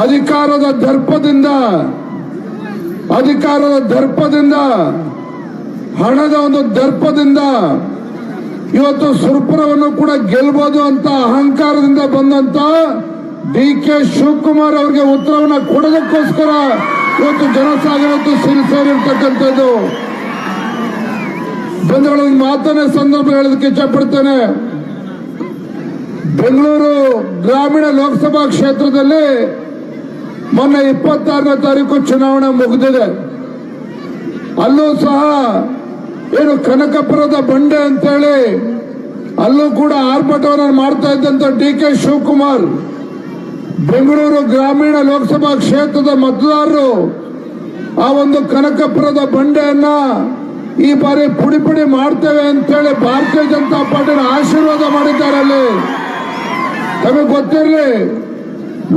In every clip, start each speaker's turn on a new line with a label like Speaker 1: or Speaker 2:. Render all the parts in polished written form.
Speaker 1: ಅಧಿಕಾರದ ದರ್ಪದಿಂದ ಹಣದ ಒಂದು ದರ್ಪದಿಂದ ಇವತ್ತು ಸುರ್ಪುರವನ್ನು ಕೂಡ ಗೆಲ್ಬಹುದು ಅಂತ ಅಹಂಕಾರದಿಂದ ಬಂದಂತ ಡಿ.ಕೆ. ಶಿವಕುಮಾರ್ ಅವರಿಗೆ ಉತ್ತರವನ್ನು ಕೊಡೋದಕ್ಕೋಸ್ಕರ ಇವತ್ತು ಜನಸಾಗರ ಸೇರಿರ್ತಕ್ಕಂಥದ್ದು. ಬಂಧುಗಳ ಮಾತನ್ನ ಸಂದರ್ಭ ಹೇಳೋದಕ್ಕೆ ಇಷ್ಟಪಡ್ತೇನೆ. ಬೆಂಗಳೂರು ಗ್ರಾಮೀಣ ಲೋಕಸಭಾ ಕ್ಷೇತ್ರದಲ್ಲಿ ಮೊನ್ನೆ 26ನೇ ತಾರೀಕು ಚುನಾವಣೆ ಮುಗಿದಿದೆ. ಅಲ್ಲೂ ಸಹ ಏನು ಕನಕಪುರದ ಬಂಡೆ ಅಂತೇಳಿ ಅಲ್ಲೂ ಕೂಡ ಆರ್ಭಟವನ್ನು ಮಾಡ್ತಾ ಇದ್ದಂತ ಡಿ.ಕೆ. ಶಿವಕುಮಾರ್ ಬೆಂಗಳೂರು ಗ್ರಾಮೀಣ ಲೋಕಸಭಾ ಕ್ಷೇತ್ರದ ಮತದಾರರು ಆ ಒಂದು ಕನಕಪುರದ ಬಂಡೆಯನ್ನ ಈ ಬಾರಿ ಪುಡಿ ಮಾಡ್ತೇವೆ ಅಂತೇಳಿ ಭಾರತೀಯ ಜನತಾ ಪಾರ್ಟಿನ ಆಶೀರ್ವಾದ ಮಾಡಿದ್ದಾರೆ. ಅಲ್ಲಿ ತಮಗೆ ಗೊತ್ತಿರಲಿ,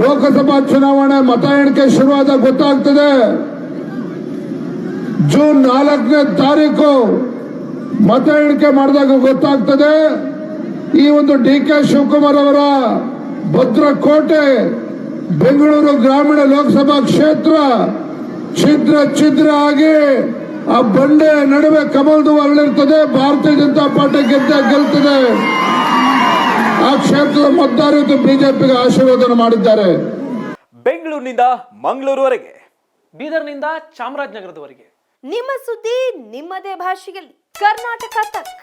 Speaker 1: ಲೋಕಸಭಾ ಚುನಾವಣೆ ಮತ ಎಣಿಕೆ ಶುರುವಾದ ಗೊತ್ತಾಗ್ತದೆ. ಜೂನ್ 4ನೇ ತಾರೀಕು ಮತ ಎಣಿಕೆ ಮಾಡಿದಾಗ ಗೊತ್ತಾಗ್ತದೆ. ಈ ಒಂದು ಡಿ.ಕೆ. ಶಿವಕುಮಾರ್ ಅವರ ಭದ್ರಕೋಟೆ ಬೆಂಗಳೂರು ಗ್ರಾಮೀಣ ಲೋಕಸಭಾ ಕ್ಷೇತ್ರ ಛಿದ್ರ ಆಗಿ ಆ ಬಂಡೆ ನಡುವೆ ಕಮಲದ ಅರಳಿರ್ತದೆ. ಭಾರತೀಯ ಜನತಾ ಪಾರ್ಟಿ ಗೆಲ್ತದೆ. ಆ ಕ್ಷೇತ್ರದ ಮತದಾರರು ಬಿಜೆಪಿಗೆ ಆಶೀರ್ವಾದ ಮಾಡಿದ್ದಾರೆ.
Speaker 2: ಬೆಂಗಳೂರಿನಿಂದ ಮಂಗಳೂರುವರೆಗೆ, ಬೀದರ್ನಿಂದ ಚಾಮರಾಜನಗರದವರೆಗೆ
Speaker 3: ನಿಮ್ಮ ಸುದ್ದಿ ನಿಮ್ಮದೇ ಭಾಷೆಯಲ್ಲಿ. ಕರ್ನಾಟಕ ತಕ್.